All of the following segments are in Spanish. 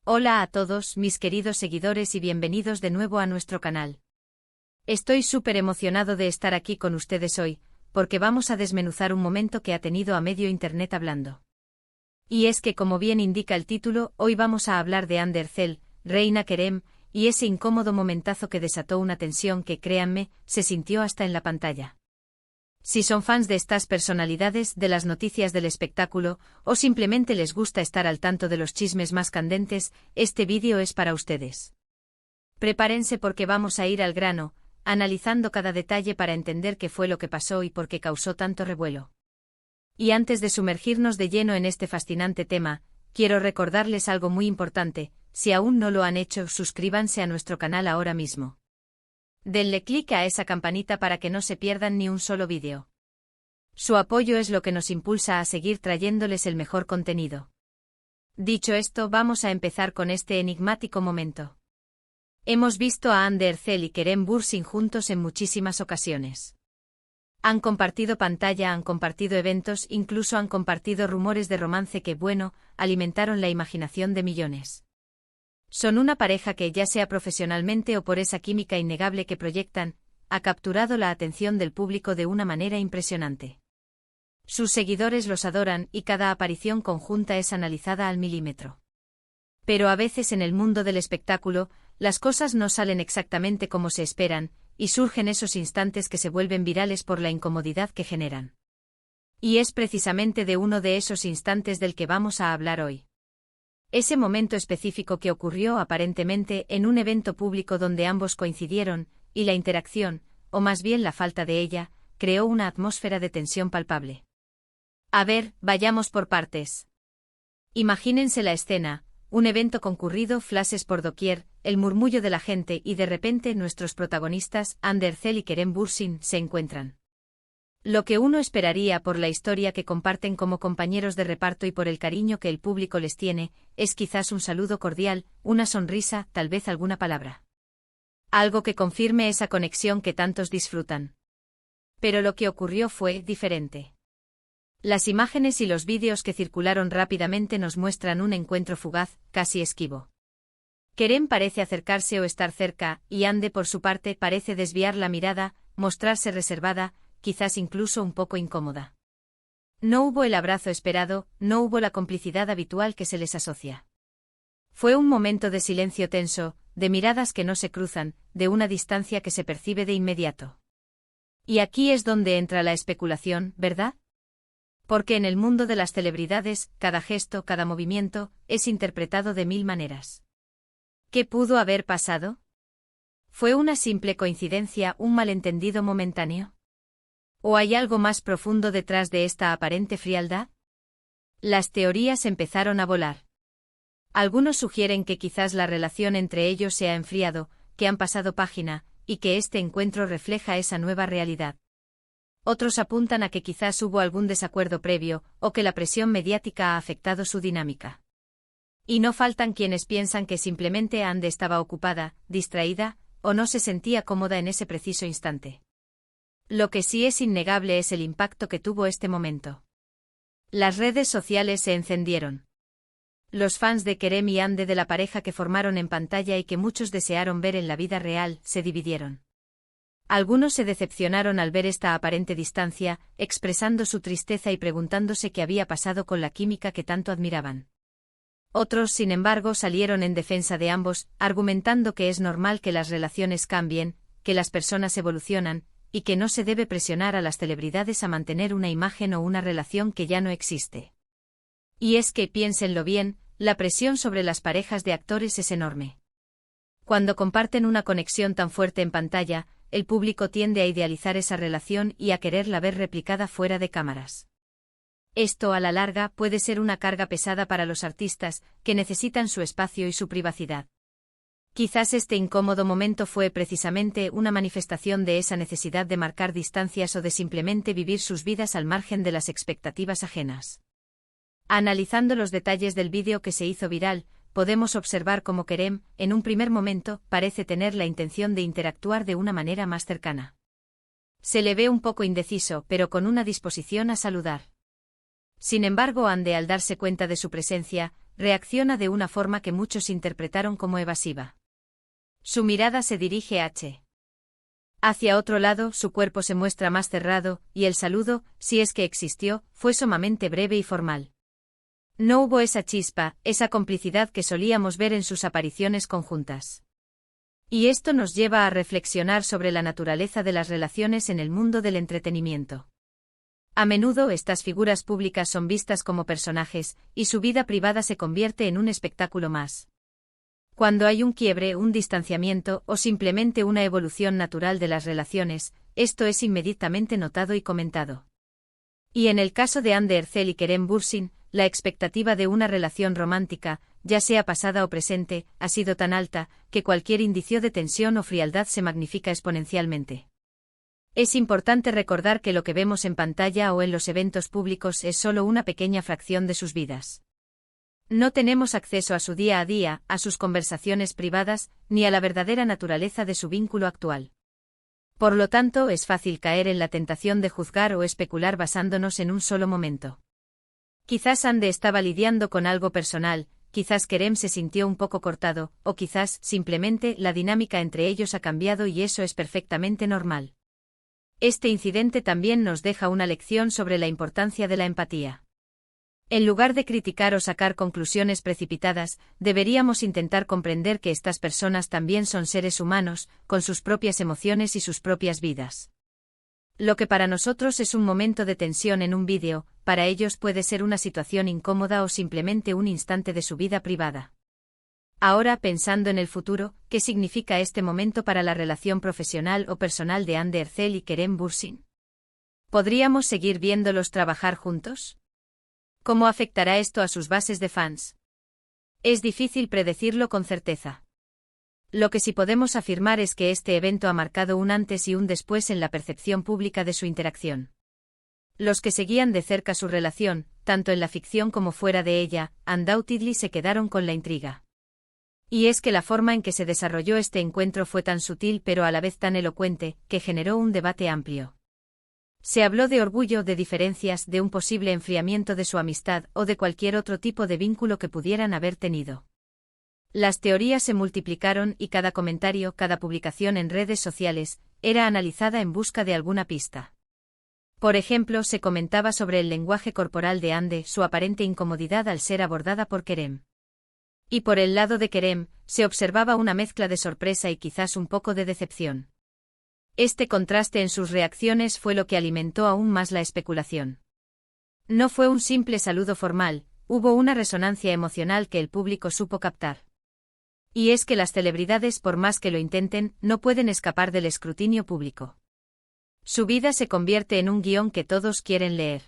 Hola a todos mis queridos seguidores y bienvenidos de nuevo a nuestro canal. Estoy súper emocionado de estar aquí con ustedes hoy, porque vamos a desmenuzar un momento que ha tenido a medio internet hablando. Y es que como bien indica el título, hoy vamos a hablar de Hande Erçel, Reina Kerem, y ese incómodo momentazo que desató una tensión que, créanme, se sintió hasta en la pantalla. Si son fans de estas personalidades, de las noticias del espectáculo, o simplemente les gusta estar al tanto de los chismes más candentes, este vídeo es para ustedes. Prepárense porque vamos a ir al grano, analizando cada detalle para entender qué fue lo que pasó y por qué causó tanto revuelo. Y antes de sumergirnos de lleno en este fascinante tema, quiero recordarles algo muy importante: si aún no lo han hecho, suscríbanse a nuestro canal ahora mismo. Denle clic a esa campanita para que no se pierdan ni un solo vídeo. Su apoyo es lo que nos impulsa a seguir trayéndoles el mejor contenido. Dicho esto, vamos a empezar con este enigmático momento. Hemos visto a Hande Erçel y Kerem Bürsin juntos en muchísimas ocasiones. Han compartido pantalla, han compartido eventos, incluso han compartido rumores de romance que, bueno, alimentaron la imaginación de millones. Son una pareja que, ya sea profesionalmente o por esa química innegable que proyectan, ha capturado la atención del público de una manera impresionante. Sus seguidores los adoran y cada aparición conjunta es analizada al milímetro. Pero a veces en el mundo del espectáculo, las cosas no salen exactamente como se esperan, y surgen esos instantes que se vuelven virales por la incomodidad que generan. Y es precisamente de uno de esos instantes del que vamos a hablar hoy. Ese momento específico que ocurrió aparentemente en un evento público donde ambos coincidieron, y la interacción, o más bien la falta de ella, creó una atmósfera de tensión palpable. A ver, vayamos por partes. Imagínense la escena: un evento concurrido, flashes por doquier, el murmullo de la gente y de repente nuestros protagonistas, Hande Erçel y Kerem Bürsin, se encuentran. Lo que uno esperaría por la historia que comparten como compañeros de reparto y por el cariño que el público les tiene, es quizás un saludo cordial, una sonrisa, tal vez alguna palabra. Algo que confirme esa conexión que tantos disfrutan. Pero lo que ocurrió fue diferente. Las imágenes y los vídeos que circularon rápidamente nos muestran un encuentro fugaz, casi esquivo. Kerem parece acercarse o estar cerca, y Hande por su parte parece desviar la mirada, mostrarse reservada, quizás incluso un poco incómoda. No hubo el abrazo esperado, no hubo la complicidad habitual que se les asocia. Fue un momento de silencio tenso, de miradas que no se cruzan, de una distancia que se percibe de inmediato. Y aquí es donde entra la especulación, ¿verdad? Porque en el mundo de las celebridades, cada gesto, cada movimiento, es interpretado de mil maneras. ¿Qué pudo haber pasado? ¿Fue una simple coincidencia, un malentendido momentáneo? ¿O hay algo más profundo detrás de esta aparente frialdad? Las teorías empezaron a volar. Algunos sugieren que quizás la relación entre ellos se ha enfriado, que han pasado página, y que este encuentro refleja esa nueva realidad. Otros apuntan a que quizás hubo algún desacuerdo previo, o que la presión mediática ha afectado su dinámica. Y no faltan quienes piensan que simplemente Hande estaba ocupada, distraída, o no se sentía cómoda en ese preciso instante. Lo que sí es innegable es el impacto que tuvo este momento. Las redes sociales se encendieron. Los fans de Kerem y Hande, de la pareja que formaron en pantalla y que muchos desearon ver en la vida real, se dividieron. Algunos se decepcionaron al ver esta aparente distancia, expresando su tristeza y preguntándose qué había pasado con la química que tanto admiraban. Otros, sin embargo, salieron en defensa de ambos, argumentando que es normal que las relaciones cambien, que las personas evolucionan, y que no se debe presionar a las celebridades a mantener una imagen o una relación que ya no existe. Y es que, piénsenlo bien, la presión sobre las parejas de actores es enorme. Cuando comparten una conexión tan fuerte en pantalla, el público tiende a idealizar esa relación y a quererla ver replicada fuera de cámaras. Esto, a la larga, puede ser una carga pesada para los artistas, que necesitan su espacio y su privacidad. Quizás este incómodo momento fue precisamente una manifestación de esa necesidad de marcar distancias o de simplemente vivir sus vidas al margen de las expectativas ajenas. Analizando los detalles del vídeo que se hizo viral, podemos observar cómo Kerem, en un primer momento, parece tener la intención de interactuar de una manera más cercana. Se le ve un poco indeciso, pero con una disposición a saludar. Sin embargo, Hande, al darse cuenta de su presencia, reacciona de una forma que muchos interpretaron como evasiva. Su mirada se dirige hacia otro lado, su cuerpo se muestra más cerrado, y el saludo, si es que existió, fue sumamente breve y formal. No hubo esa chispa, esa complicidad que solíamos ver en sus apariciones conjuntas. Y esto nos lleva a reflexionar sobre la naturaleza de las relaciones en el mundo del entretenimiento. A menudo estas figuras públicas son vistas como personajes, y su vida privada se convierte en un espectáculo más. Cuando hay un quiebre, un distanciamiento o simplemente una evolución natural de las relaciones, esto es inmediatamente notado y comentado. Y en el caso de Hande Erçel y Kerem Bürsin, la expectativa de una relación romántica, ya sea pasada o presente, ha sido tan alta, que cualquier indicio de tensión o frialdad se magnifica exponencialmente. Es importante recordar que lo que vemos en pantalla o en los eventos públicos es solo una pequeña fracción de sus vidas. No tenemos acceso a su día a día, a sus conversaciones privadas, ni a la verdadera naturaleza de su vínculo actual. Por lo tanto, es fácil caer en la tentación de juzgar o especular basándonos en un solo momento. Quizás Hande estaba lidiando con algo personal, quizás Kerem se sintió un poco cortado, o quizás, simplemente, la dinámica entre ellos ha cambiado y eso es perfectamente normal. Este incidente también nos deja una lección sobre la importancia de la empatía. En lugar de criticar o sacar conclusiones precipitadas, deberíamos intentar comprender que estas personas también son seres humanos, con sus propias emociones y sus propias vidas. Lo que para nosotros es un momento de tensión en un vídeo, para ellos puede ser una situación incómoda o simplemente un instante de su vida privada. Ahora, pensando en el futuro, ¿qué significa este momento para la relación profesional o personal de Hande Erçel y Kerem Bürsin? ¿Podríamos seguir viéndolos trabajar juntos? ¿Cómo afectará esto a sus bases de fans? Es difícil predecirlo con certeza. Lo que sí podemos afirmar es que este evento ha marcado un antes y un después en la percepción pública de su interacción. Los que seguían de cerca su relación, tanto en la ficción como fuera de ella, undoubtedly se quedaron con la intriga. Y es que la forma en que se desarrolló este encuentro fue tan sutil pero a la vez tan elocuente, que generó un debate amplio. Se habló de orgullo, de diferencias, de un posible enfriamiento de su amistad o de cualquier otro tipo de vínculo que pudieran haber tenido. Las teorías se multiplicaron y cada comentario, cada publicación en redes sociales, era analizada en busca de alguna pista. Por ejemplo, se comentaba sobre el lenguaje corporal de Hande, su aparente incomodidad al ser abordada por Kerem. Y por el lado de Kerem, se observaba una mezcla de sorpresa y quizás un poco de decepción. Este contraste en sus reacciones fue lo que alimentó aún más la especulación. No fue un simple saludo formal, hubo una resonancia emocional que el público supo captar. Y es que las celebridades, por más que lo intenten, no pueden escapar del escrutinio público. Su vida se convierte en un guión que todos quieren leer.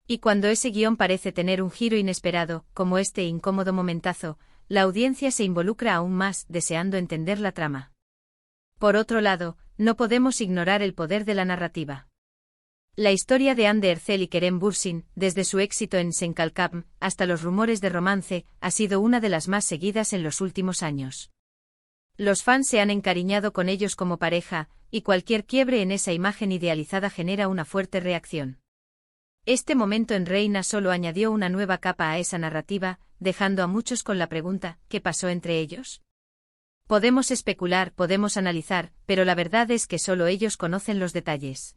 Y cuando ese guión parece tener un giro inesperado, como este incómodo momentazo, la audiencia se involucra aún más, deseando entender la trama. Por otro lado, no podemos ignorar el poder de la narrativa. La historia de Hande Erçel y Kerem Bürsin, desde su éxito en Senkalkam hasta los rumores de romance, ha sido una de las más seguidas en los últimos años. Los fans se han encariñado con ellos como pareja, y cualquier quiebre en esa imagen idealizada genera una fuerte reacción. Este momento en Reina solo añadió una nueva capa a esa narrativa, dejando a muchos con la pregunta, ¿qué pasó entre ellos? Podemos especular, podemos analizar, pero la verdad es que solo ellos conocen los detalles.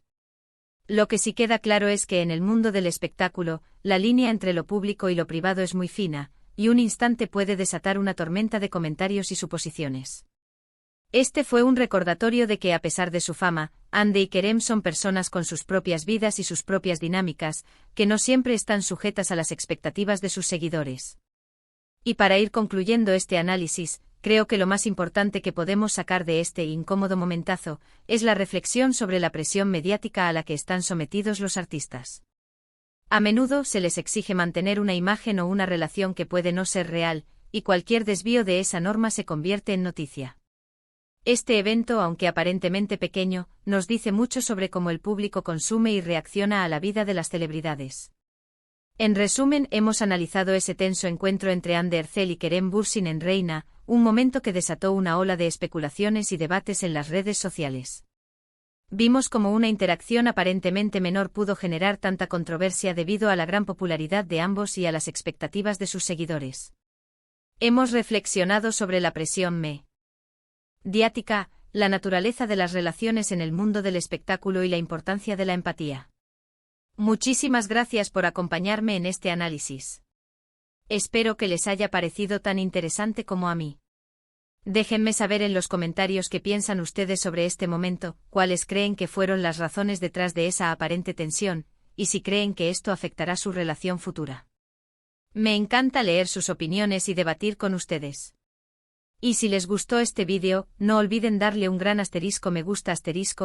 Lo que sí queda claro es que en el mundo del espectáculo, la línea entre lo público y lo privado es muy fina, y un instante puede desatar una tormenta de comentarios y suposiciones. Este fue un recordatorio de que a pesar de su fama, Hande y Kerem son personas con sus propias vidas y sus propias dinámicas, que no siempre están sujetas a las expectativas de sus seguidores. Y para ir concluyendo este análisis, creo que lo más importante que podemos sacar de este incómodo momentazo es la reflexión sobre la presión mediática a la que están sometidos los artistas. A menudo se les exige mantener una imagen o una relación que puede no ser real, y cualquier desvío de esa norma se convierte en noticia. Este evento, aunque aparentemente pequeño, nos dice mucho sobre cómo el público consume y reacciona a la vida de las celebridades. En resumen, hemos analizado ese tenso encuentro entre Hande Erçel y Kerem Bürsin en Reina, un momento que desató una ola de especulaciones y debates en las redes sociales. Vimos cómo una interacción aparentemente menor pudo generar tanta controversia debido a la gran popularidad de ambos y a las expectativas de sus seguidores. Hemos reflexionado sobre la presión mediática, la naturaleza de las relaciones en el mundo del espectáculo y la importancia de la empatía. Muchísimas gracias por acompañarme en este análisis. Espero que les haya parecido tan interesante como a mí. Déjenme saber en los comentarios qué piensan ustedes sobre este momento, cuáles creen que fueron las razones detrás de esa aparente tensión, y si creen que esto afectará su relación futura. Me encanta leer sus opiniones y debatir con ustedes. Y si les gustó este vídeo, no olviden darle un gran me gusta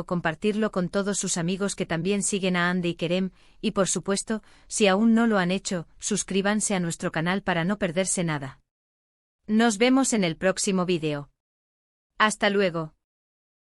compartirlo con todos sus amigos que también siguen a Andy y Kerem, y por supuesto, si aún no lo han hecho, suscríbanse a nuestro canal para no perderse nada. Nos vemos en el próximo vídeo. Hasta luego.